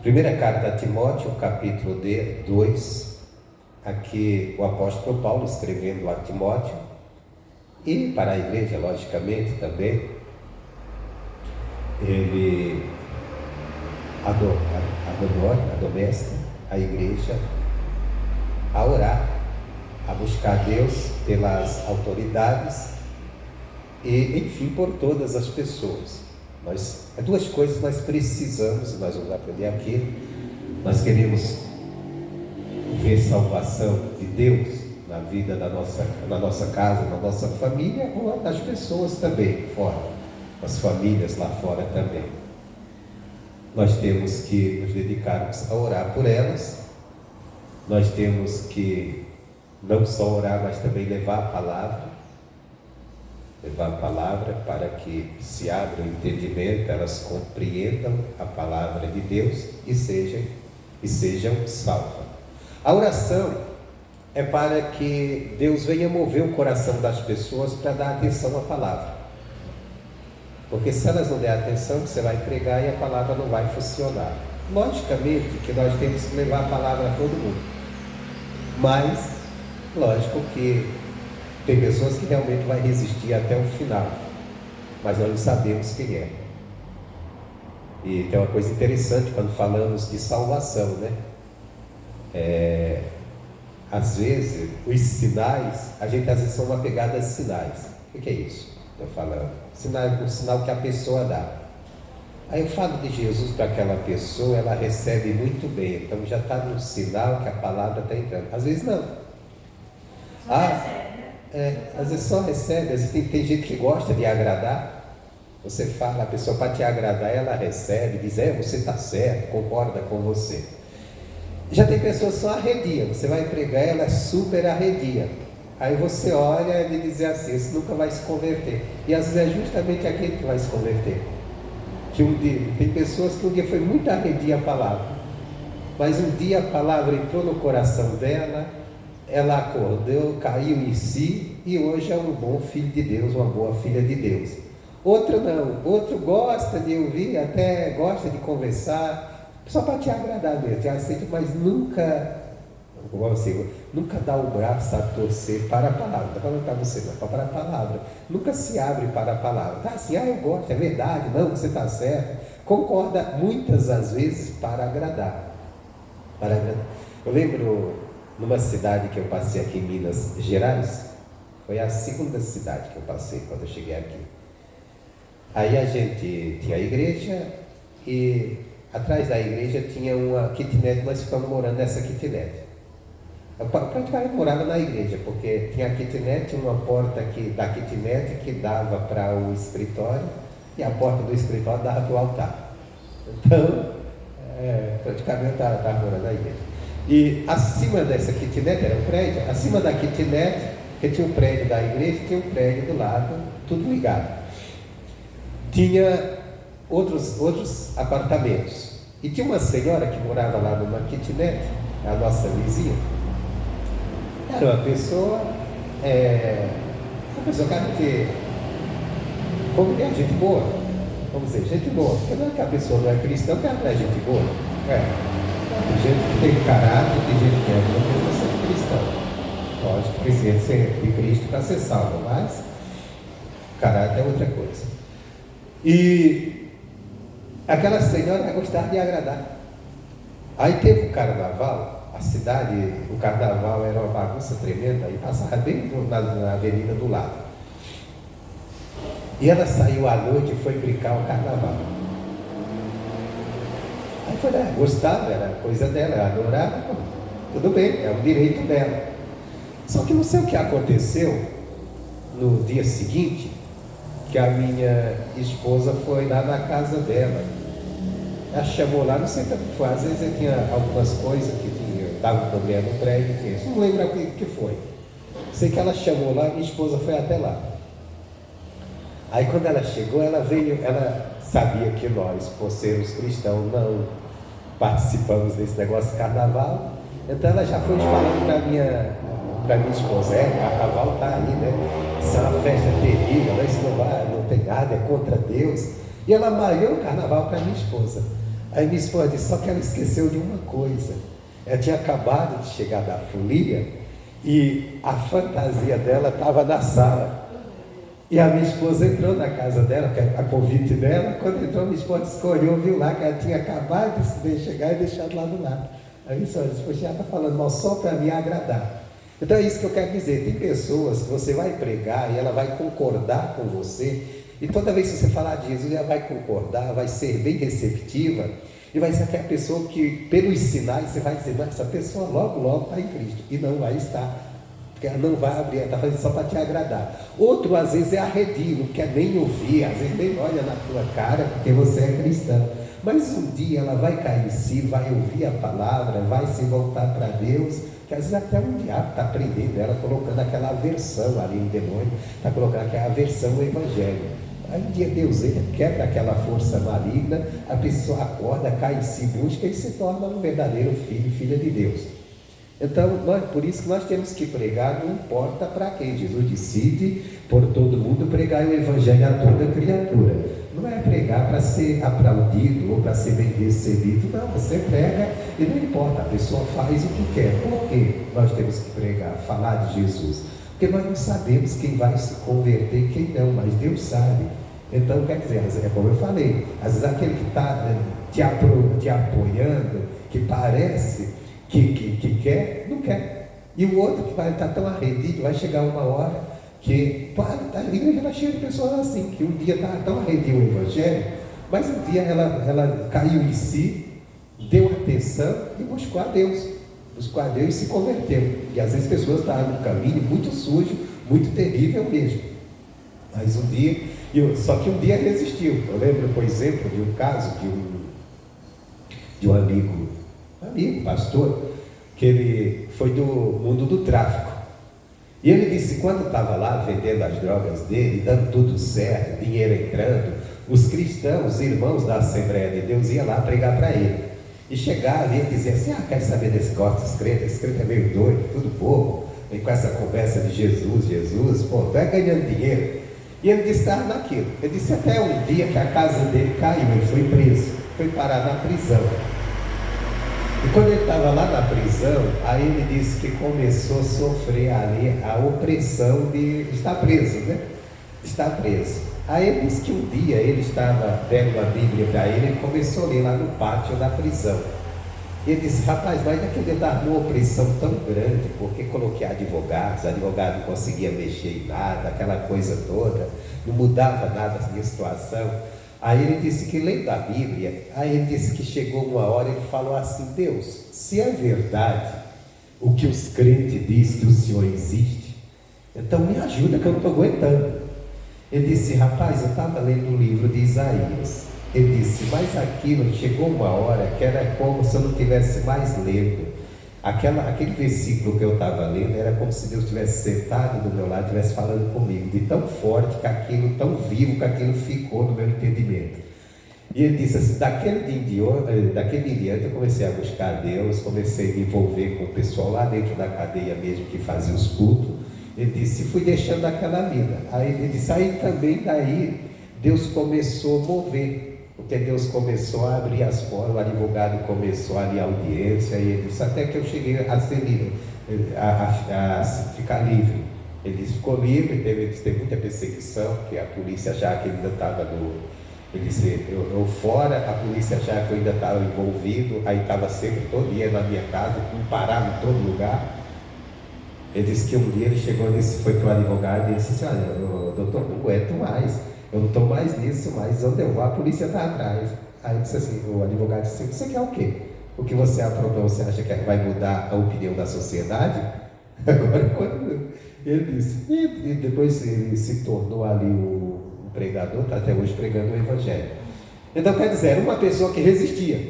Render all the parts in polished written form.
Primeira carta a Timóteo, capítulo 2, aqui o apóstolo Paulo escrevendo a Timóteo e para a igreja, logicamente, também. Ele admoesta a igreja a orar, a buscar Deus pelas autoridades e, enfim, por todas as pessoas. Duas coisas nós precisamos, e nós vamos aprender aqui. Nós queremos ver salvação de Deus na vida na nossa casa, na nossa família, ou das pessoas também, fora, as famílias lá fora também. Nós temos que nos dedicarmos a orar por elas. Nós temos que não só orar, mas também levar a palavra para que se abra o entendimento, elas compreendam a palavra de Deus e sejam salvas. A oração é para que Deus venha mover o coração das pessoas para dar atenção à palavra. Porque se elas não der atenção, você vai pregar e a palavra não vai funcionar. Logicamente que nós temos que levar a palavra a todo mundo. Mas, lógico que tem pessoas que realmente vão resistir até o final. Mas nós não sabemos quem é. E tem uma coisa interessante quando falamos de salvação, né? Às vezes, os sinais, a gente às vezes são uma pegada de sinais. O que é isso? Estou falando. O sinal que a pessoa dá. Aí eu falo de Jesus para aquela pessoa, ela recebe muito bem. Então já está no sinal que a palavra está entrando. Às vezes não. Às vezes só recebe. Às vezes tem gente que gosta de agradar. Você fala, a pessoa para te agradar, ela recebe, diz, você está certo, concorda com você. Já tem pessoas que só arredia. Você vai pregar, ela é super arredia. Aí você olha e diz assim, esse nunca vai se converter. E às vezes é justamente aquele que vai se converter. Tem pessoas que um dia foi muito arredia a palavra, mas um dia a palavra entrou no coração dela, ela acordou, caiu em si, e hoje é um bom filho de Deus, uma boa filha de Deus. Outro não, outro gosta de ouvir, até gosta de conversar, só para te agradar mesmo, te aceita, mas nunca dá o braço a torcer para a palavra. Não falando para você, não, para a palavra. Nunca se abre para a palavra. Tá assim, eu gosto, é verdade, não, você está certo. Concorda muitas das vezes para agradar. Eu lembro numa cidade que eu passei aqui em Minas Gerais, foi a segunda cidade que eu passei quando eu cheguei aqui. Aí a gente tinha a igreja e atrás da igreja tinha uma kitnet, nós ficamos morando nessa kitnet. Eu praticamente morava na igreja, porque tinha a kitnet, tinha uma porta da kitnet que dava para o escritório, e a porta do escritório dava para o altar. Então, praticamente eu estava morando na igreja. E acima dessa kitnet, era um prédio, acima da kitnet, que tinha um prédio da igreja, tinha um prédio do lado, tudo ligado. Tinha outros apartamentos. E tinha uma senhora que morava lá numa kitnet, a nossa vizinha. Era uma pessoa que como é gente boa, vamos dizer, gente boa, porque não é que a pessoa não é cristã, que ela não é gente boa. Tem gente que tem caráter, tem gente que não precisa ser cristão. Lógico que precisa ser de Cristo para ser salvo, mas caráter é outra coisa. E aquela senhora gostava de agradar. Aí teve o carnaval. A cidade, o carnaval era uma bagunça tremenda, e passava bem na avenida do lado. E ela saiu à noite e foi brincar o carnaval. Aí foi, gostava, era coisa dela, ela adorava, tudo bem, é um direito dela. Só que não sei o que aconteceu no dia seguinte, que a minha esposa foi lá na casa dela. Ela chamou lá, não sei o que foi, às vezes eu tinha algumas coisas que dava problema no prédio, não lembro o que foi. Sei que ela chamou lá, minha esposa foi até lá. Aí quando ela chegou, ela sabia que nós, por sermos cristãos, não participamos desse negócio de carnaval. Então ela já foi falando para minha esposa, carnaval está aí, né? Isso é uma festa terrível, né? Isso não tem nada, é contra Deus. E ela malhou o carnaval para minha esposa. Aí minha esposa disse, só que ela esqueceu de uma coisa. Ela tinha acabado de chegar da folia e a fantasia dela estava na sala. E a minha esposa entrou na casa dela, a convite dela. Quando entrou, minha esposa escolheu, viu lá que ela tinha acabado de chegar e deixado lá do lado. Aí minha esposa disse, poxa, ela está falando mal só para me agradar. Então é isso que eu quero dizer. Tem pessoas que você vai pregar e ela vai concordar com você. E toda vez que você falar de Jesus, ela vai concordar, vai ser bem receptiva. E vai ser aquela pessoa que, pelos sinais, você vai dizer, mas essa pessoa logo, logo está em Cristo. E não vai estar. Porque ela não vai abrir, ela está fazendo só para te agradar. Outro, às vezes, é arredio, não quer nem ouvir, às vezes nem olha na tua cara, porque você é cristão. Mas um dia ela vai cair em si, vai ouvir a palavra, vai se voltar para Deus, que às vezes até o diabo está prendendo ela, colocando aquela aversão ali no demônio, está colocando aquela aversão ao Evangelho. Aí um dia Deus entra, quebra aquela força maligna, a pessoa acorda, cai em si, busca e se torna um verdadeiro filho, filha de Deus. Então, por isso que nós temos que pregar, não importa para quem. Jesus decide por todo mundo pregar o Evangelho a toda criatura. Não é pregar para ser aplaudido ou para ser bem recebido, não. Você prega e não importa, a pessoa faz o que quer. Por que nós temos que pregar, falar de Jesus? Porque nós não sabemos quem vai se converter e quem não, mas Deus sabe. Então, quer dizer, é como eu falei, às vezes aquele que está te apoiando, que parece que quer, não quer. E o outro que vai estar tão arredio, vai chegar uma hora que a igreja está cheia de pessoas assim, que um dia está tão arredio o Evangelho, mas um dia ela caiu em si, deu atenção e buscou a Deus. Buscou a Deus e se converteu. E às vezes pessoas estavam num caminho muito sujo, muito terrível mesmo. Mas um dia, só que um dia resistiu. Eu lembro, por exemplo, de um caso de um amigo, pastor, que ele foi do mundo do tráfico. E ele disse, quando estava lá vendendo as drogas dele, dando tudo certo, dinheiro entrando, os cristãos, os irmãos da Assembleia de Deus iam lá pregar para ele. E chegava e ele dizia assim, quer saber desse gosto desse crente é meio doido, tudo bobo, vem com essa conversa de Jesus, pô, tu é ganhando dinheiro. E ele disse, estava naquilo. Ele disse até um dia que a casa dele caiu, ele foi preso, foi parar na prisão. E quando ele estava lá na prisão, aí ele disse que começou a sofrer ali a opressão de estar preso, né? Estar preso. Aí ele disse que um dia ele estava vendo a Bíblia para ele e começou a ler lá no pátio da prisão. Ele disse, rapaz, mas naquele dia estava uma opressão tão grande, porque coloquei advogado não conseguia mexer em nada, aquela coisa toda, não mudava nada a minha situação. Aí ele disse que lendo a Bíblia, aí ele disse que chegou uma hora e ele falou assim, Deus, se é verdade o que os crentes dizem que o Senhor existe, então me ajuda que eu não estou aguentando. Ele disse, rapaz, eu estava lendo um livro de Isaías. Ele disse, mas aquilo chegou uma hora que era como se eu não tivesse mais lendo. Aquele versículo que eu estava lendo era como se Deus tivesse sentado do meu lado, estivesse falando comigo, de tão forte que aquilo, tão vivo que aquilo ficou no meu entendimento. E ele disse assim, daquele dia em diante eu comecei a buscar Deus, comecei a me envolver com o pessoal lá dentro da cadeia mesmo que fazia os cultos. Ele disse, fui deixando aquela vida. Aí ele disse, aí também daí Deus começou a mover, porque Deus começou a abrir as portas, o advogado começou a abrir a audiência, e ele disse, até que eu cheguei a ser livre, a ficar livre. Ele disse, ficou livre, teve muita perseguição, porque a polícia achava que ele ainda estava ele disse, eu fora, a polícia achava que eu ainda estava envolvido, aí estava sempre todo dia na minha casa, não parava em todo lugar. Ele disse que um dia ele chegou nisso, foi para o advogado e disse assim, olha, doutor, não aguento mais, eu não estou mais nisso, mas onde eu vou, a polícia está atrás. Aí disse assim, o advogado disse, você quer o quê? O que você aprontou, você acha que vai mudar a opinião da sociedade? Agora, quando ele disse, e depois ele se tornou ali um pregador, está até hoje pregando o Evangelho. Então, quer dizer, era uma pessoa que resistia.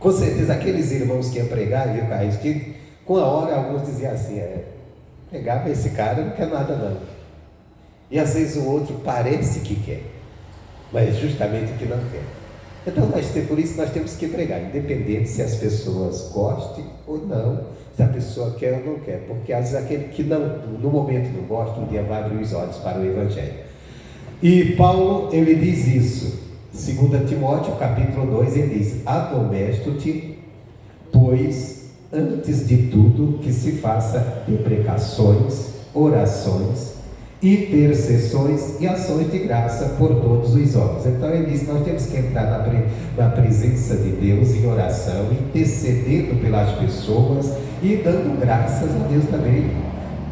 Com certeza, aqueles irmãos que iam pregar, viu, Carlos, que com a hora alguns diziam assim, pregar para esse cara não quer nada não. E às vezes o outro parece que quer, mas justamente que não quer. Então por isso nós temos que pregar, independente se as pessoas gostem ou não, se a pessoa quer ou não quer, porque às vezes aquele que não, no momento não gosta, um dia vai abrir os olhos para o Evangelho. E Paulo, ele diz isso, 2 Timóteo, capítulo 2, ele diz: adomesto-te, pois, antes de tudo, que se faça imprecações, orações, intercessões e ações de graça por todos os homens. Então ele diz: nós temos que entrar na presença de Deus em oração, intercedendo pelas pessoas e dando graças a Deus também,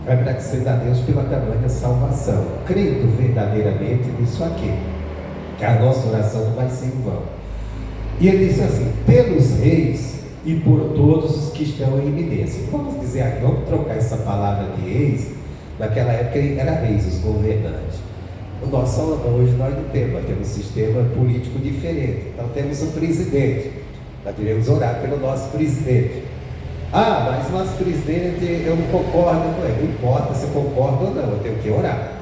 agradecendo a Deus pela tamanha salvação, crendo verdadeiramente nisso aqui, que a nossa oração não vai ser em vão. E ele disse assim: pelos reis e por todos os que estão em eminência. Vamos dizer aqui, vamos trocar essa palavra de reis. Naquela época era reis, os governantes. Hoje nós não temos, nós temos um sistema político diferente. Então temos um presidente, nós devemos orar pelo nosso presidente. Mas nosso presidente, eu não concordo com ele. Não importa se eu concordo ou não, eu tenho que orar.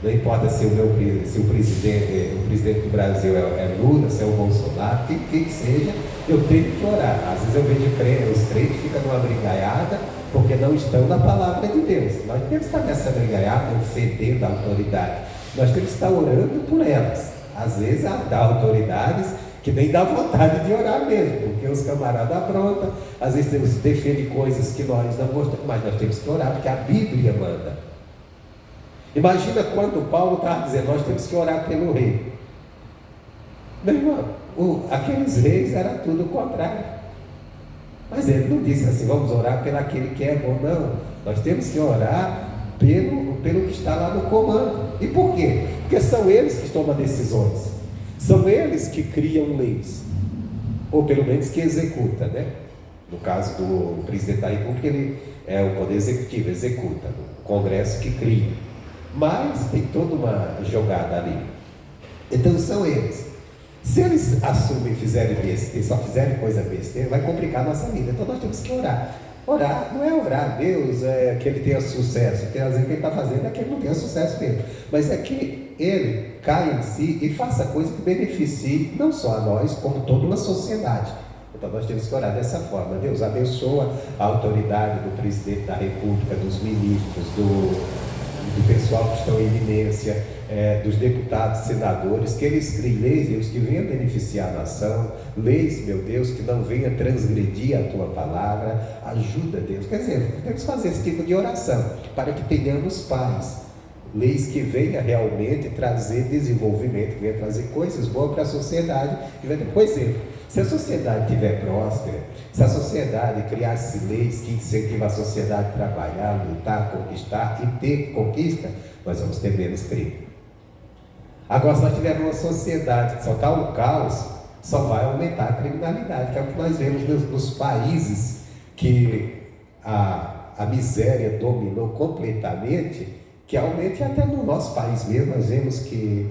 Não importa se o presidente do Brasil é Lula, se é o Bolsonaro, quem que seja, eu tenho que orar. Às vezes eu vejo os crentes ficam numa brigaiada porque não estão na palavra de Deus. Nós temos que estar nessa brigaiada, ofendendo a autoridade. Nós temos que estar orando por elas. Às vezes há autoridades que nem dá vontade de orar mesmo, porque os camaradas aprontam. Às vezes temos que defender coisas que nós não gostamos, mas nós temos que orar, porque a Bíblia manda. Imagina quando Paulo estava dizendo: nós temos que orar pelo rei. Meu irmão, aqueles reis era tudo o contrário. Mas ele não disse assim: vamos orar pelo aquele que é bom. Não, nós temos que orar pelo que está lá no comando. E por quê? Porque são eles que tomam decisões, são eles que criam leis, ou pelo menos que executam, né? No caso do presidente da República, ele é o poder executivo, executa, o Congresso que cria. Mas tem toda uma jogada ali. Então são eles. Se eles assumem e fizerem besteira, só fizerem coisa besteira, vai complicar a nossa vida. Então nós temos que orar. Orar não é orar a Deus que ele tenha sucesso, porque às vezes o que ele está fazendo é que ele não tenha sucesso mesmo, mas é que ele caia em si e faça coisa que beneficie não só a nós, como toda uma sociedade. Então nós temos que orar dessa forma. Deus abençoa a autoridade do presidente da República, dos ministros, do pessoal que estão em eminência, dos deputados, senadores, que eles criem leis, Deus, que venham beneficiar a nação, leis, meu Deus, que não venha transgredir a tua palavra. Ajuda, Deus. Quer dizer, temos que fazer esse tipo de oração para que tenhamos paz, leis que venham realmente trazer desenvolvimento, que venham trazer coisas boas para a sociedade. Por exemplo, se a sociedade estiver próspera, se a sociedade criasse leis que incentivam a sociedade a trabalhar, lutar, conquistar e ter conquista, nós vamos ter menos crime. Agora, se nós tivermos uma sociedade que só está um caos, só vai aumentar a criminalidade, que é o que nós vemos nos países que a miséria dominou completamente, que aumente até no nosso país mesmo. Nós vemos que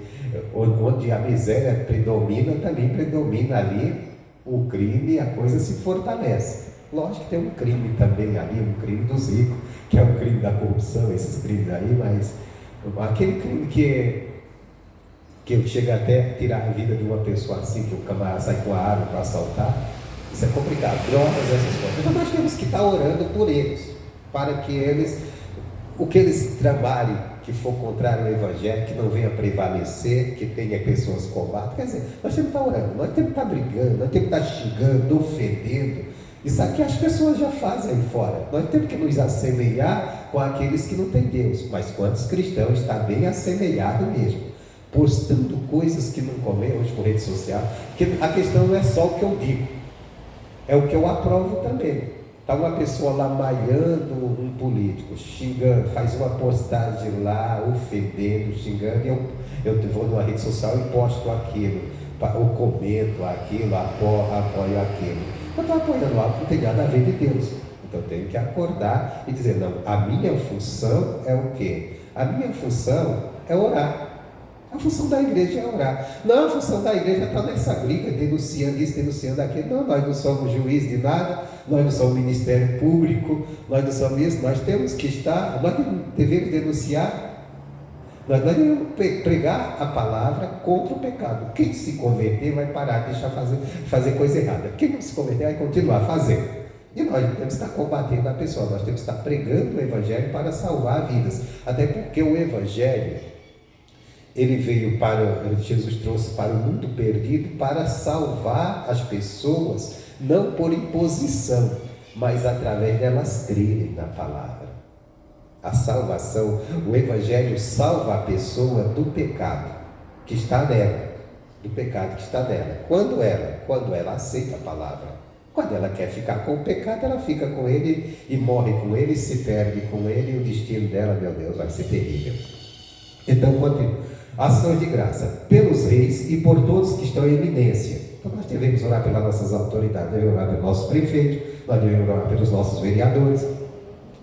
onde a miséria predomina, também predomina ali o crime, e a coisa se fortalece. Lógico que tem um crime também ali, um crime dos ricos, que é o crime da corrupção, esses crimes aí, mas aquele crime que chega até a tirar a vida de uma pessoa assim, que o camarada sai com a arma para assaltar, isso é complicado, drogas, essas coisas. Então nós temos que estar orando por eles, para que o que eles trabalhem, que for contrário ao Evangelho, que não venha prevalecer, que tenha pessoas que combatem. Quer dizer, nós temos que estar orando, nós temos que estar brigando, nós temos que estar xingando, ofendendo. Isso aqui as pessoas já fazem aí fora. Nós temos que nos assemelhar com aqueles que não têm Deus. Mas quantos cristãos está bem assemelhado mesmo, postando coisas que não convém hoje por rede social? Porque a questão não é só o que eu digo, é o que eu aprovo também. Está uma pessoa lá malhando um político, xingando, faz uma postagem lá, ofendendo, xingando, e eu vou numa rede social e posto aquilo, ou comento aquilo, apoio aquilo. Eu estou apoiando algo que não tem nada a ver de Deus. Então eu tenho que acordar e dizer: não, a minha função é o quê? A minha função é orar. A função da igreja é orar. Não, a função da igreja está nessa briga, denunciando isso, denunciando aquilo. Não, nós não somos juiz de nada, nós não somos ministério público, nós não somos isso. Nós temos que estar, nós devemos denunciar, nós devemos pregar a palavra contra o pecado. Quem se converter vai parar, deixar fazer coisa errada. Quem não se converter vai continuar fazendo. E nós não temos que estar combatendo a pessoa, nós temos que estar pregando o Evangelho para salvar vidas. Até porque o Evangelho, Jesus trouxe para o mundo perdido para salvar as pessoas, não por imposição, mas através delas crerem na palavra. A salvação, o Evangelho salva a pessoa do pecado que está nela, do pecado que está nela. Quando ela aceita a palavra. Quando ela quer ficar com o pecado, ela fica com ele e morre com ele, se perde com ele, e o destino dela, meu Deus, vai ser terrível. Então, continua. Ações de graça pelos reis e por todos que estão em eminência. Então, nós devemos orar pelas nossas autoridades, devemos orar pelo nosso prefeito, nós devemos orar pelos nossos vereadores,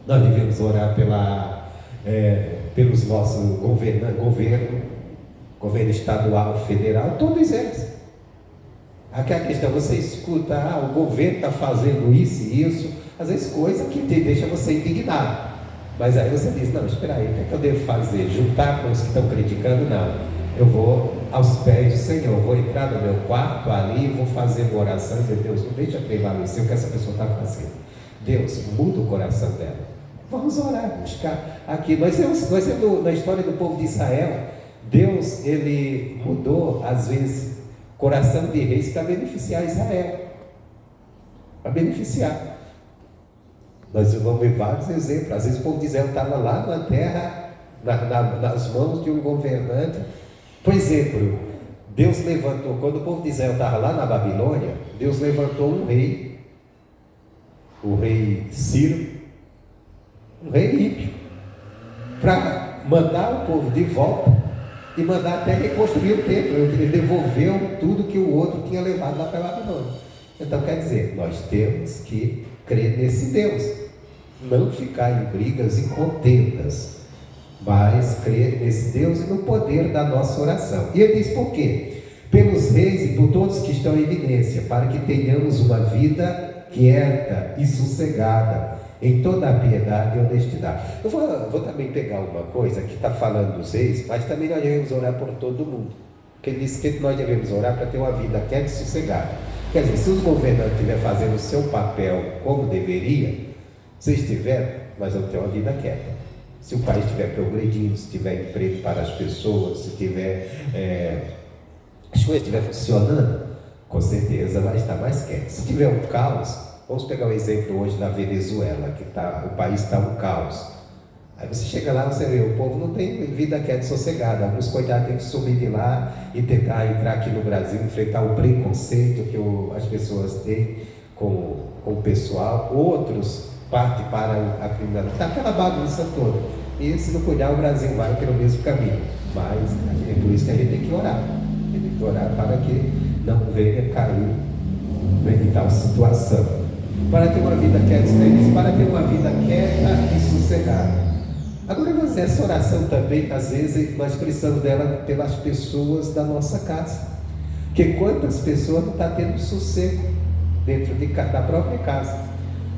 nós devemos orar pelos nossos governo estadual, federal, todos eles. Aqui a questão, você escuta, o governo está fazendo isso e isso, às vezes coisa que deixa você indignado. Mas aí você diz, não, espera aí, o que é que eu devo fazer? Juntar com os que estão criticando? Não, eu vou aos pés do Senhor, vou entrar no meu quarto ali, vou fazer uma oração e dizer, Deus, não deixa prevalecer o que essa pessoa está fazendo. Deus, muda o coração dela. Vamos orar, buscar aqui. Nós vemos na história do povo de Israel, Deus, ele mudou, às vezes, coração de reis para beneficiar Israel. Para beneficiar. Nós vamos ver vários exemplos. Às vezes o povo de Israel estava lá na terra, nas mãos de um governante. Por exemplo, Deus levantou, quando o povo de Israel estava lá na Babilônia, Deus levantou um rei, o rei Ciro, um rei ímpio, para mandar o povo de volta e mandar até reconstruir o templo. Ele devolveu tudo que o outro tinha levado lá para a Babilônia. Então quer dizer, nós temos que crer nesse Deus, não ficar em brigas e contendas, mas crer nesse Deus e no poder da nossa oração. E ele diz por quê? Pelos reis e por todos que estão em eminência, para que tenhamos uma vida quieta e sossegada, em toda a piedade e honestidade. Eu vou também pegar uma coisa que está falando dos reis, mas também nós devemos orar por todo mundo, porque ele diz que nós devemos orar para ter uma vida quieta e sossegada. Quer dizer, se os governantes estiverem fazendo o seu papel como deveria, se estiver, nós vamos ter uma vida quieta. Se o país estiver progredindo, se tiver emprego para as pessoas, se tiver as coisas estiverem funcionando, com certeza vai estar mais quieto. Se tiver um caos, vamos pegar o exemplo hoje da Venezuela, que o país está um caos. Aí você chega lá, você vê, o povo não tem vida quieta e sossegada. Alguns coitados têm que subir de lá e tentar entrar aqui no Brasil, enfrentar o preconceito que as pessoas têm com o pessoal. Outros partem para a criminalidade. Está aquela bagunça toda. E se não cuidar, o Brasil vai pelo mesmo caminho. Mas é por isso que a gente tem que orar. Tem que orar para que não venha cair em tal situação. Para ter uma vida quieta, para ter uma vida quieta e sossegada. Agora, mas essa oração também, às vezes, nós precisamos dela pelas pessoas da nossa casa. Porque quantas pessoas não estão tendo sossego dentro da própria casa?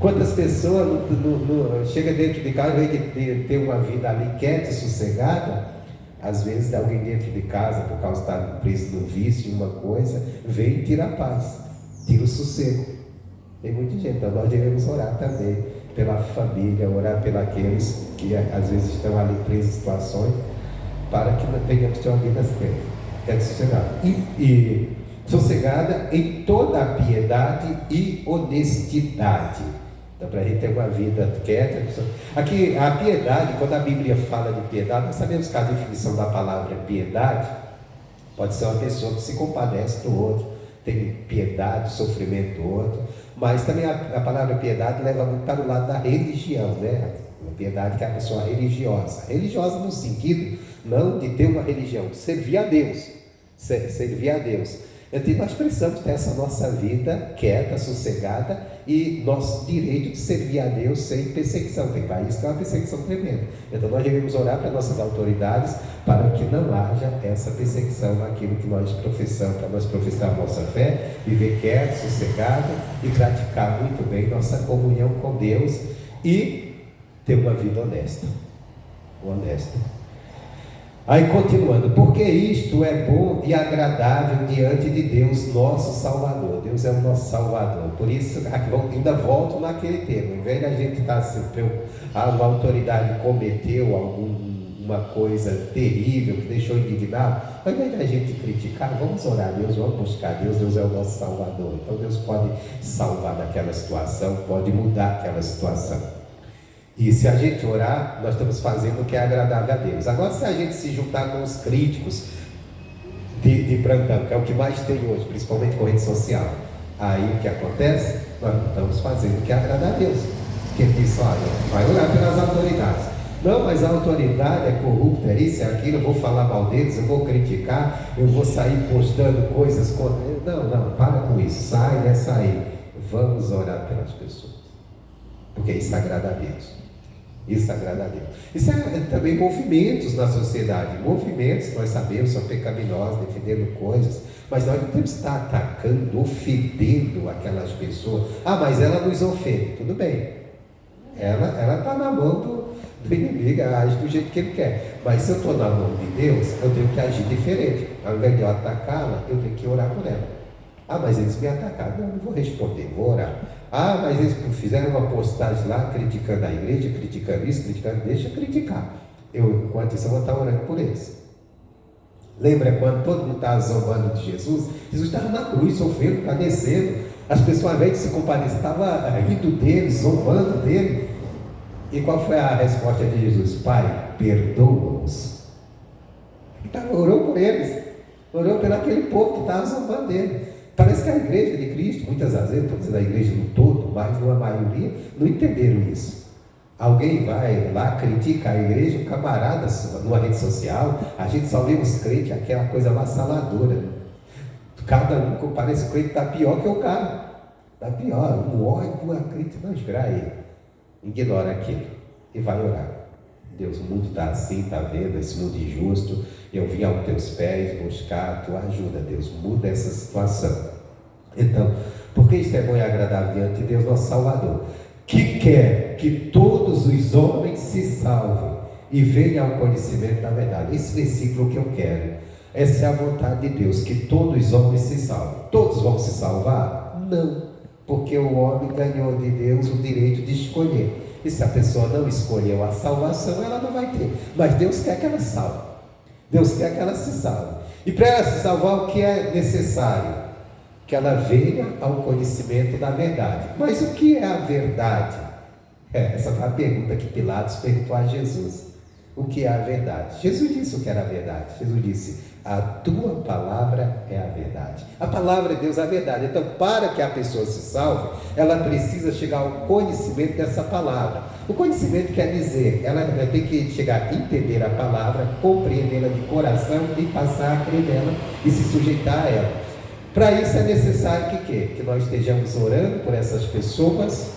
Quantas pessoas não chegam dentro de casa, ao invés de ter uma vida ali quieta e sossegada, às vezes alguém dentro de casa, por causa de estar preso no vício, uma coisa, vem e tira a paz, tira o sossego. Tem muita gente, então nós devemos orar também pela família, orar pelos que às vezes estão ali presos em situações, para que não tenhamos uma vida sossegada. E sossegada em toda a piedade e honestidade. Então, para a gente ter uma vida quieta. Aqui, a piedade, quando a Bíblia fala de piedade, nós sabemos que a definição da palavra piedade pode ser uma pessoa que se compadece do outro, tem piedade, sofrimento do outro, mas também a palavra piedade leva muito para o lado da religião, né? A piedade que é a pessoa religiosa. Religiosa no sentido, não de ter uma religião, de servir a Deus. Servir a Deus. Então nós precisamos ter essa nossa vida quieta, sossegada e nosso direito de servir a Deus sem perseguição. Tem país que é uma perseguição tremenda. Então nós devemos orar para nossas autoridades para que não haja essa perseguição naquilo que nós professamos, para nós professar a nossa fé, viver quieto, sossegado e praticar muito bem nossa comunhão com Deus e ter uma vida honesta. Aí continuando, porque isto é bom e agradável diante de Deus, nosso Salvador. Deus é o nosso Salvador. Por isso, ainda volto naquele termo. Em vez de a gente estar sempre, uma autoridade cometeu uma coisa terrível que deixou indignado, ao invés de a gente criticar, vamos orar a Deus, vamos buscar Deus. Deus é o nosso Salvador. Então Deus pode salvar daquela situação, pode mudar aquela situação. E se a gente orar, nós estamos fazendo o que é agradável a Deus. Agora, se a gente se juntar com os críticos de plantão, que é o que mais tem hoje, principalmente com rede social, aí o que acontece? Nós não estamos fazendo o que é agradar a Deus. Porque ele diz, olha, vai orar pelas autoridades. Não, mas a autoridade é corrupta, é isso, é aquilo, eu vou falar mal deles, eu vou criticar, eu vou sair postando coisas contra eles. Não, para com isso, sai dessa aí. Vamos orar pelas pessoas. Porque isso agrada a Deus. Isso agrada a Deus. Isso é também movimentos na sociedade. Movimentos que nós sabemos são pecaminosos, defendendo coisas. Mas nós não temos que estar atacando, ofendendo aquelas pessoas. Ah, mas ela nos ofende. Tudo bem. Ela está na mão do inimigo, ela age do jeito que ele quer. Mas se eu estou na mão de Deus, eu tenho que agir diferente. Ao invés de eu atacá-la, eu tenho que orar por ela. Ah, mas eles me atacaram. Não vou responder, vou orar. Ah, mas eles fizeram uma postagem lá criticando a igreja, criticando isso, criticando. Deixa eu criticar. Enquanto isso, eu vou estar orando por eles. Lembra quando todo mundo estava zombando de Jesus? Jesus estava na cruz, sofrendo, padecendo. As pessoas, ao invés de se compadecer, estavam rindo dele, zombando dele. E qual foi a resposta de Jesus? Pai, perdoa-os. Então, orou por eles. Orou pelo aquele povo que estava zombando dele. Parece que a igreja de Cristo, muitas das vezes, estou dizendo a igreja no todo, mas numa maioria, não entenderam isso. Alguém vai lá, critica a igreja, um camarada numa rede social, a gente só vê os crentes, aquela coisa avassaladora. Cada um, parece que o crente está pior que o cara. Está pior, um ódio, uma crítica, não escreve aí. Ignora aquilo e vai orar. Deus, o mundo está assim, está vendo, esse mundo injusto. Eu vim aos teus pés buscar a tua ajuda, Deus, muda essa situação. Então, porque isto é bom e agradável diante de Deus, nosso Salvador, que quer que todos os homens se salvem e venham ao conhecimento da verdade. Esse versículo que eu quero, essa é a vontade de Deus, que todos os homens se salvem. Todos vão se salvar? Não, porque o homem ganhou de Deus o direito de escolher. E se a pessoa não escolheu a salvação, ela não vai ter. Mas Deus quer que ela salve. Deus quer que ela se salve. E para ela se salvar, o que é necessário? Que ela venha ao conhecimento da verdade. Mas o que é a verdade? Essa foi a pergunta que Pilatos perguntou a Jesus. O que é a verdade? Jesus disse o que era a verdade. Jesus disse, a tua palavra é a verdade. A palavra de Deus é a verdade. Então, para que a pessoa se salve, ela precisa chegar ao conhecimento dessa palavra. O conhecimento quer dizer, ela tem que chegar a entender a palavra, compreendê-la de coração e passar a crer nela e se sujeitar a ela. Para isso é necessário que quê? Que nós estejamos orando por essas pessoas.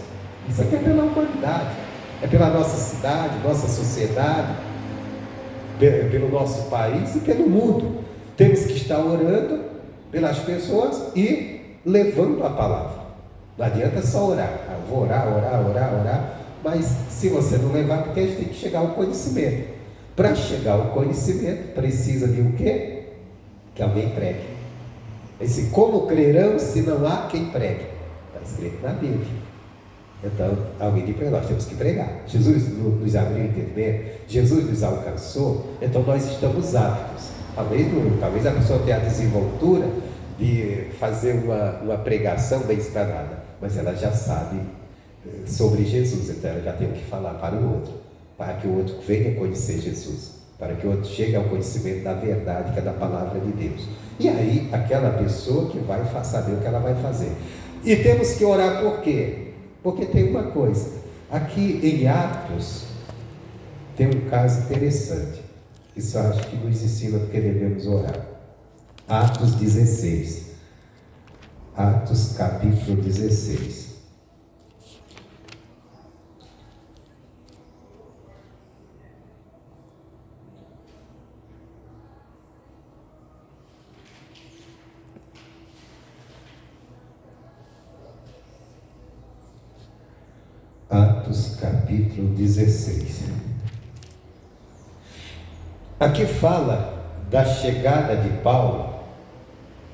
Isso aqui é pela humanidade, é pela nossa cidade, nossa sociedade, pelo nosso país e pelo mundo. Temos que estar orando pelas pessoas e levando a palavra. Não adianta só orar. Vou orar. Mas se você não levar, porque a gente tem que chegar ao conhecimento. Para chegar ao conhecimento, precisa de o quê? Que alguém pregue. Esse como crerão se não há quem pregue? Está escrito na Bíblia. Então, alguém diz para nós, temos que pregar. Jesus nos abriu o entendimento, Jesus nos alcançou, então nós estamos aptos. Talvez a pessoa tenha a desenvoltura de fazer uma pregação bem explanada, mas ela já sabe sobre Jesus, então ela já tem o que falar para o outro, para que o outro venha conhecer Jesus, para que o outro chegue ao conhecimento da verdade, que é da palavra de Deus. E aí, aquela pessoa que vai saber o que ela vai fazer. E temos que orar por quê? Porque tem uma coisa, aqui em Atos, tem um caso interessante, isso eu acho que nos ensina porque devemos orar. Atos 16, Atos capítulo 16. Atos capítulo 16. Aqui fala da chegada de Paulo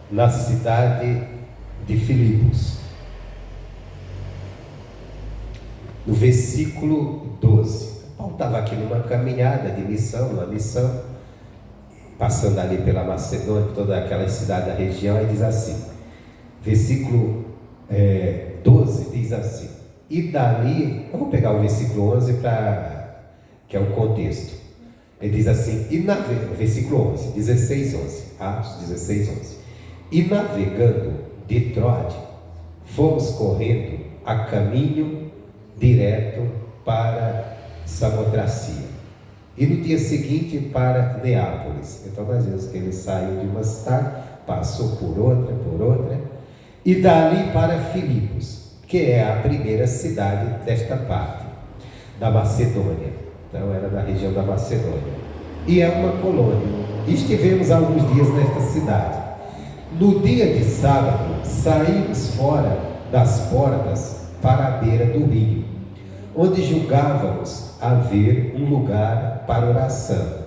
na cidade de Filipos. No versículo 12. Paulo estava aqui numa caminhada de missão, uma missão, passando ali pela Macedônia, toda aquela cidade da região, e diz assim, versículo 12 diz assim, e dali, eu vou pegar o versículo 11 que é o contexto. Ele diz assim, versículo 11, 16, 11, Atos 16, 11. E navegando de Troade, fomos correndo a caminho direto para Samotracia. E no dia seguinte para Neápolis. Então nós vemos que ele saiu de uma cidade, passou por outra, e dali para Filipos, que é a primeira cidade desta parte, da Macedônia. Então era da região da Macedônia. E é uma colônia. E estivemos alguns dias nesta cidade. No dia de sábado, saímos fora das portas para a beira do rio, onde julgávamos haver um lugar para oração.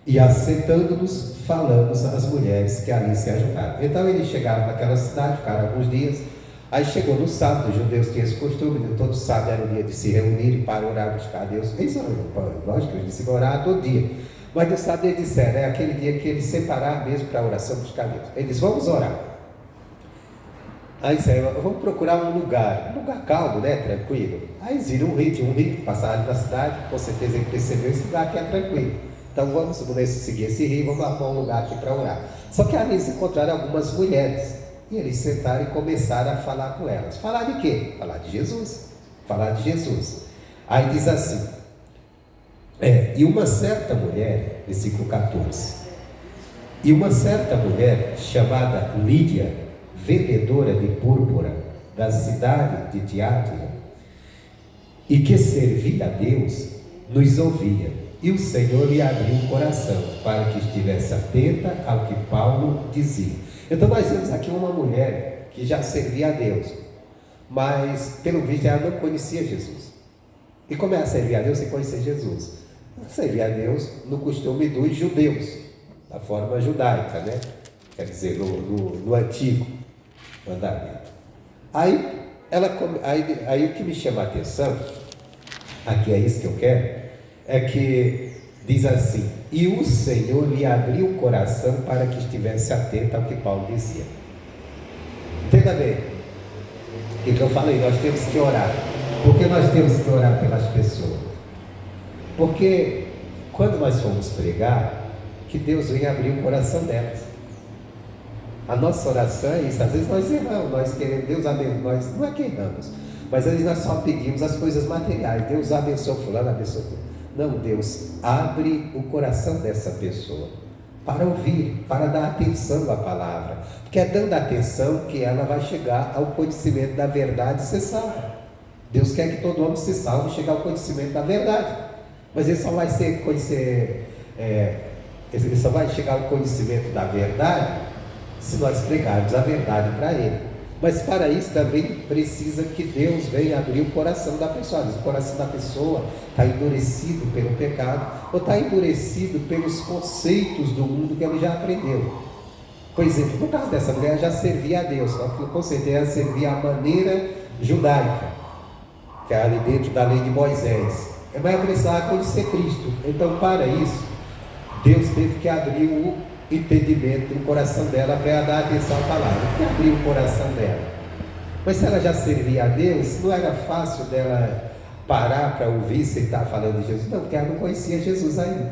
E assentando-nos, falamos às mulheres que ali se ajuntaram. Então eles chegaram naquela cidade, ficaram alguns dias. Aí chegou no sábado, os judeus tinham esse costume, todo sábado era o dia de se reunirem para orar, buscar a Deus. Lógico que eles disseram orar todo dia. Mas no sábado eles disseram, é aquele dia que eles separaram mesmo para a oração, buscar a Deus. Eles vamos orar. Aí disseram, vamos procurar um lugar calmo, né, tranquilo. Aí eles viram um rio, passaram na cidade, com certeza ele percebeu esse lugar que é tranquilo. Então vamos seguir esse rio, vamos arrumar um lugar aqui para orar. Só que ali eles encontraram algumas mulheres. E eles sentaram e começaram a falar com elas. Falar de quê? Falar de Jesus. Aí diz assim, e uma certa mulher, versículo 14, e uma certa mulher chamada Lídia, vendedora de púrpura da cidade de Tiatira, e que servia a Deus, nos ouvia. E o Senhor lhe abriu o coração para que estivesse atenta ao que Paulo dizia. Então nós temos aqui uma mulher que já servia a Deus, mas pelo visto ela não conhecia Jesus. E como ela servia a Deus sem conhecer Jesus? Ela servia a Deus no costume dos judeus, da forma judaica, né? Quer dizer, no antigo mandamento. Aí o que me chama a atenção, aqui é isso que eu quero, é que diz assim, e o Senhor lhe abriu o coração para que estivesse atento ao que Paulo dizia. Entenda bem, o que eu falei, nós temos que orar. Por que nós temos que orar pelas pessoas? Porque quando nós formos pregar, que Deus venha abrir o coração delas. A nossa oração é isso, às vezes nós erramos, nós queremos, Deus abençoe, nós não é que erramos, mas às vezes nós só pedimos as coisas materiais, Deus abençoe fulano, abençoe fulano. Não, Deus abre o coração dessa pessoa para ouvir, para dar atenção à palavra, porque é dando atenção que ela vai chegar ao conhecimento da verdade e ser salva. Deus quer que todo homem se salve e chegue ao conhecimento da verdade, mas ele só vai chegar ao conhecimento da verdade se nós pregarmos a verdade para ele. Mas para isso também precisa que Deus venha abrir o coração da pessoa. O coração da pessoa está endurecido pelo pecado, ou está endurecido pelos conceitos do mundo que ele já aprendeu. Por exemplo, no caso dessa mulher, já servia a Deus, só que com certeza servia a maneira judaica, que é ali dentro da lei de Moisés. Mas ela precisava conhecer Cristo. Então, para isso, Deus teve que abrir o entendimento do coração dela para ela dar atenção à palavra. Que abriu o coração dela. Mas se ela já servia a Deus, não era fácil dela parar para ouvir se ele estava falando de Jesus. Não, porque ela não conhecia Jesus ainda.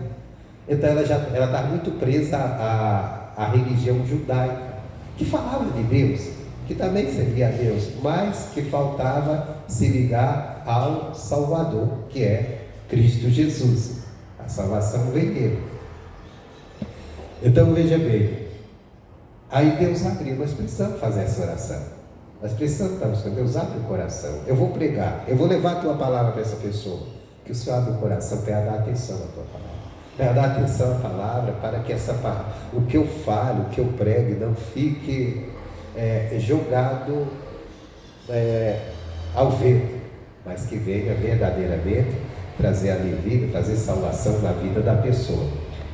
Então ela estava muito presa à religião judaica, que falava de Deus, que também servia a Deus, mas que faltava se ligar ao Salvador, que é Cristo Jesus. A salvação vem dele. Então veja bem, aí Deus abriu, nós precisamos fazer essa oração, nós precisamos, Deus abre o coração, eu vou pregar, eu vou levar a tua palavra para essa pessoa, que o Senhor abre o coração para ela dar atenção à tua palavra, para ela dar atenção à palavra, para que o que eu falo, o que eu prego não fique jogado ao vento, mas que venha verdadeiramente trazer alívio, trazer salvação na vida da pessoa.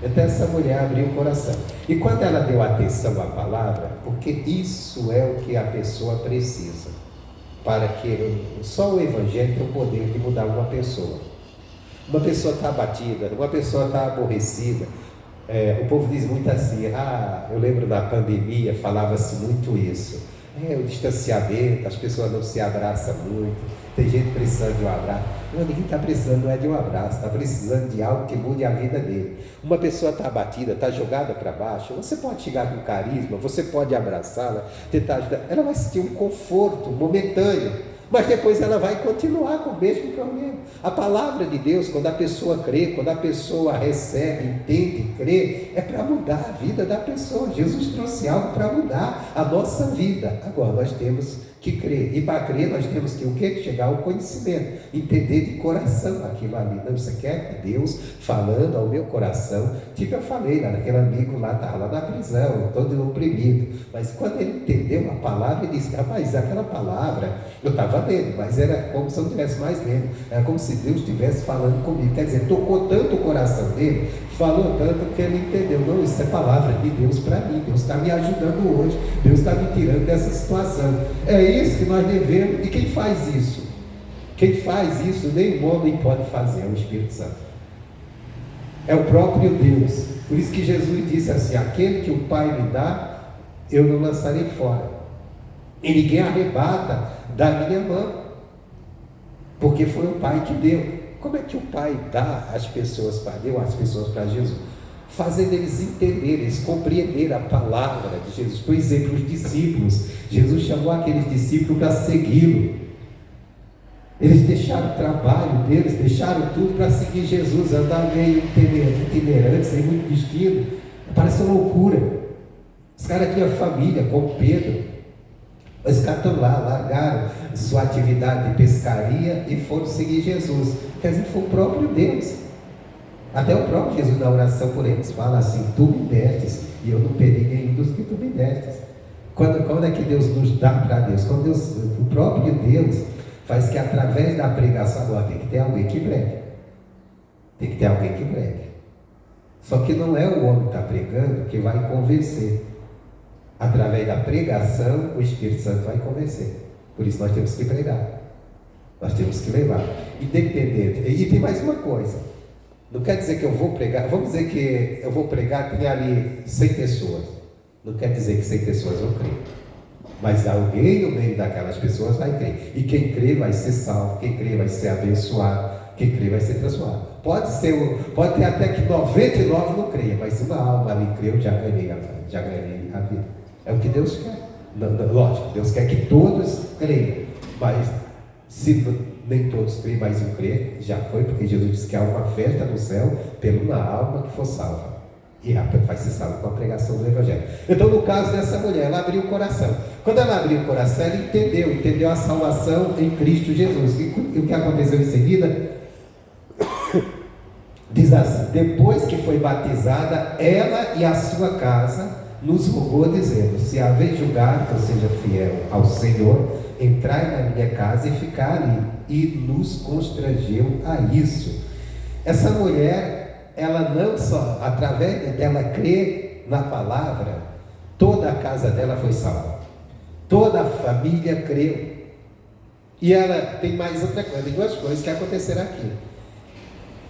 Então essa mulher abriu o coração. E quando ela deu atenção à palavra, porque isso é o que a pessoa precisa, para que só o Evangelho tem o poder de mudar uma pessoa. Uma pessoa está abatida, uma pessoa está aborrecida. O povo diz muito assim, eu lembro da pandemia, falava-se muito isso. O distanciamento, as pessoas não se abraçam muito, tem gente precisando de um abraço. Não, ninguém está precisando, não é de um abraço, está precisando de algo que mude a vida dele. Uma pessoa está abatida, está jogada para baixo, você pode chegar com carisma, você pode abraçá-la, tentar ajudar, ela vai sentir um conforto momentâneo, mas depois ela vai continuar com o mesmo problema. A palavra de Deus, quando a pessoa crê, quando a pessoa recebe, entende, crê, é para mudar a vida da pessoa. Jesus trouxe algo para mudar a nossa vida. Agora nós temos que crer, e para crer nós temos que o quê? Chegar ao conhecimento, entender de coração aquilo ali. Não, você quer Deus falando ao meu coração, tipo eu falei lá, naquele amigo lá, estava lá na prisão, todo oprimido, mas quando ele entendeu a palavra, ele disse, rapaz, aquela palavra, eu estava lendo, mas era como se eu não estivesse mais lendo, era como se Deus estivesse falando comigo, quer dizer, tocou tanto o coração dele, falou tanto que ele entendeu, não, isso é palavra de Deus para mim, Deus está me ajudando hoje, Deus está me tirando dessa situação. É isso que nós devemos. E quem faz isso? Quem faz isso, nenhum homem pode fazer, é o Espírito Santo. É o próprio Deus. Por isso que Jesus disse assim, aquele que o Pai me dá, eu não lançarei fora, e ninguém arrebata da minha mão, porque foi o Pai que deu. Como é que o Pai dá as pessoas para Deus, as pessoas para Jesus? Fazendo eles entenderem, eles compreenderem a palavra de Jesus. Por exemplo, os discípulos, Jesus chamou aqueles discípulos para segui-lo. Eles deixaram o trabalho deles, deixaram tudo para seguir Jesus, andar meio itinerante, sem muito destino. Parece uma loucura. Os caras tinham família, como Pedro. Os caras estão lá, largaram sua atividade de pescaria e foram seguir Jesus. Quer dizer, foi o próprio Deus. Até o próprio Jesus, na oração por eles, fala assim, tu me destes, e eu não perdi nenhum dos que tu me destes. Quando é que Deus nos dá para Deus? Quando Deus, o próprio Deus faz que através da pregação, agora tem que ter alguém que pregue. Tem que ter alguém que pregue. Só que não é o homem que está pregando que vai convencer. Através da pregação, o Espírito Santo vai convencer. Por isso nós temos que pregar. Nós temos que levar. Independente. E tem mais uma coisa. Não quer dizer que eu vou pregar. Vamos dizer que eu vou pregar, tem ali 100 pessoas. Não quer dizer que 100 pessoas vão crer. Mas alguém no meio daquelas pessoas vai crer. E quem crê vai ser salvo. Quem crê vai ser abençoado. Quem crê vai ser transformado. Pode ter até que 99 não creia. Mas uma alma ali creu, já ganhei a vida. É o que Deus quer. Lógico, Deus quer que todos creiam. Mas se nem todos creem, mas um crê, já foi, porque Jesus disse que há uma festa no céu pela uma alma que for salva. E vai ser salva com a pregação do Evangelho. Então, no caso dessa mulher, ela abriu o coração. Quando ela abriu o coração, ela entendeu a salvação em Cristo Jesus. E o que aconteceu em seguida? Diz assim, depois que foi batizada, ela e a sua casa nos rogou dizendo, se haver julgado que eu seja fiel ao Senhor, entrai na minha casa e ficar ali. E nos constrangeu a isso. Essa mulher, ela não só, através dela crer na palavra, toda a casa dela foi salva. Toda a família creu. E ela tem mais outra coisa, tem duas coisas que aconteceram aqui.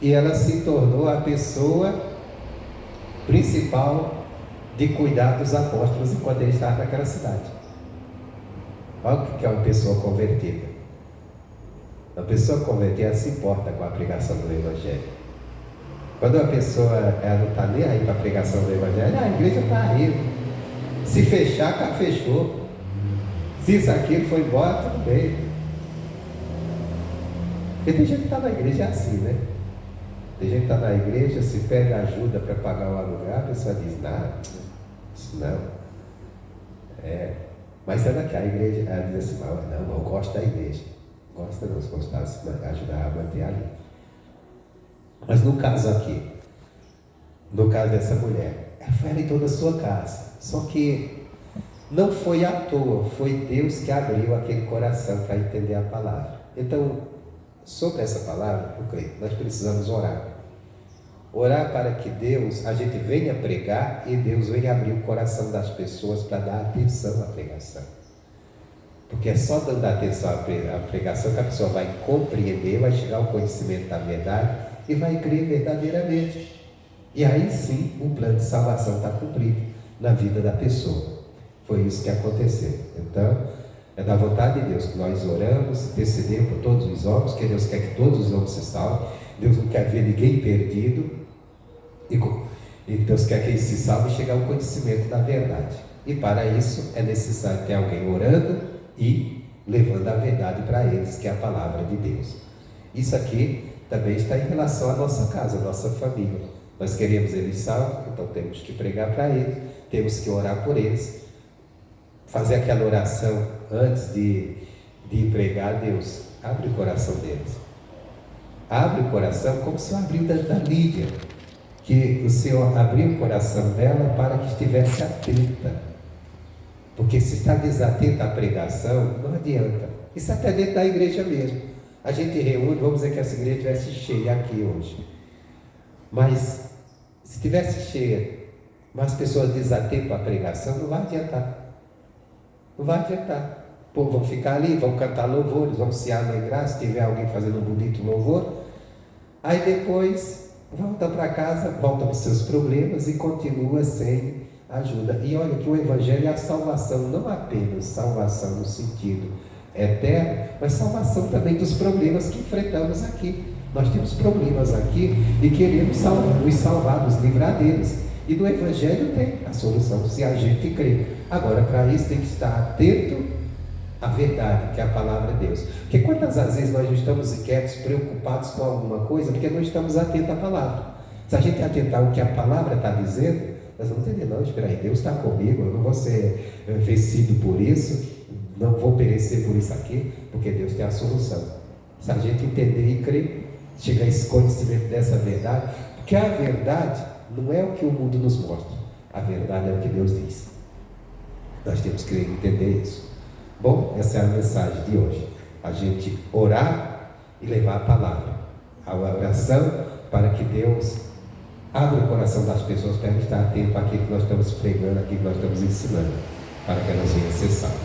E ela se tornou a pessoa principal de cuidar dos apóstolos enquanto ele estava naquela cidade. Olha o que é uma pessoa convertida. Uma pessoa convertida se importa com a pregação do Evangelho. Quando a pessoa ela não está nem aí para a pregação do Evangelho, a igreja está aí. Se fechar, cá fechou. Se isso aqui foi embora, tudo bem. Porque tem gente que está na igreja assim, né? Tem gente que está na igreja, se pede ajuda para pagar o aluguel, a pessoa diz, nada, isso não. Mas ela quer a igreja, ela diz assim, não, eu gosto da igreja. Gosta não, se gostasse, ajudar a manter ali. Mas no caso aqui, no caso dessa mulher, ela foi ali toda a sua casa. Só que não foi à toa, foi Deus que abriu aquele coração para entender a palavra. Então, sobre essa palavra, nós precisamos orar. Orar para que Deus, a gente venha pregar e Deus venha abrir o coração das pessoas para dar atenção à pregação. Porque é só dando atenção à pregação que a pessoa vai compreender, vai chegar ao conhecimento da verdade e vai crer verdadeiramente. E aí sim o plano de salvação está cumprido na vida da pessoa. Foi isso que aconteceu. Então, é da vontade de Deus que nós oramos, intercedemos por todos os homens, que Deus quer que todos os homens se salvem. Deus não quer ver ninguém perdido. E Deus quer que eles se salvem e cheguem ao conhecimento da verdade. E para isso é necessário ter alguém orando e levando a verdade para eles, que é a palavra de Deus. Isso aqui também está em relação à nossa casa, à nossa família. Nós queremos eles salvos, então temos que pregar para eles, temos que orar por eles, fazer aquela oração antes de pregar. Deus, abre o coração deles. Abre o coração como o Senhor abriu da Lídia, que o Senhor abriu o coração dela para que estivesse atenta. Porque se está desatenta à pregação, não adianta. Isso até dentro da igreja mesmo. A gente reúne, vamos dizer que essa igreja estivesse cheia aqui hoje. Mas se estivesse cheia, mas as pessoas desatentam à pregação, não vai adiantar. Não vai adiantar. Pô, vão ficar ali, vão cantar louvores, vão se alegrar se tiver alguém fazendo um bonito louvor. Aí depois voltam para casa, voltam para os seus problemas e continua sem ajuda. E olha que o Evangelho é a salvação, não apenas salvação no sentido eterno, mas salvação também dos problemas que enfrentamos aqui. Nós temos problemas aqui e queremos nos salvar, nos livrar deles. E no Evangelho tem a solução, se a gente crê. Agora, para isso tem que estar atento à verdade, que é a palavra de Deus. Porque quantas vezes nós não estamos inquietos, preocupados com alguma coisa, porque não estamos atentos à palavra. Se a gente atentar ao que a palavra está dizendo, nós vamos entender, não, espera aí, Deus está comigo, eu não vou ser vencido por isso, não vou perecer por isso aqui, porque Deus tem a solução. Se a gente entender e crer, chegar a esse conhecimento dessa verdade, porque a verdade não é o que o mundo nos mostra, a verdade é o que Deus diz. Nós temos que entender isso. Bom, essa é a mensagem de hoje. A gente orar e levar a palavra, a oração, para que Deus abra o coração das pessoas para estar atento àquilo que nós estamos pregando, àquilo que nós estamos ensinando, para que elas venham ser salvas.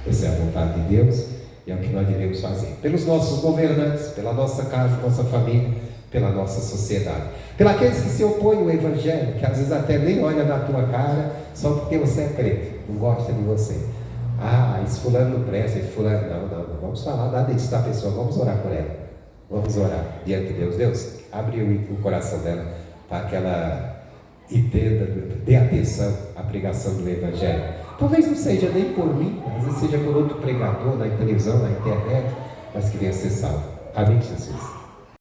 Essa é a vontade de Deus e é o que nós devemos fazer. Pelos nossos governantes, pela nossa casa, nossa família, pela nossa sociedade. Pelos aqueles que se opõem ao Evangelho, que às vezes até nem olha na tua cara, só porque você é crente, não gosta de você. Ah, esse fulano não presta, esse fulano não. Vamos falar nada disso da pessoa, vamos orar por ela. Vamos orar diante de Deus. Deus, abre o coração dela para que ela entenda, dê atenção à pregação do Evangelho. Talvez não seja nem por mim, às vezes seja por outro pregador na televisão, na internet, mas que venha ser salvo. Amém, Jesus?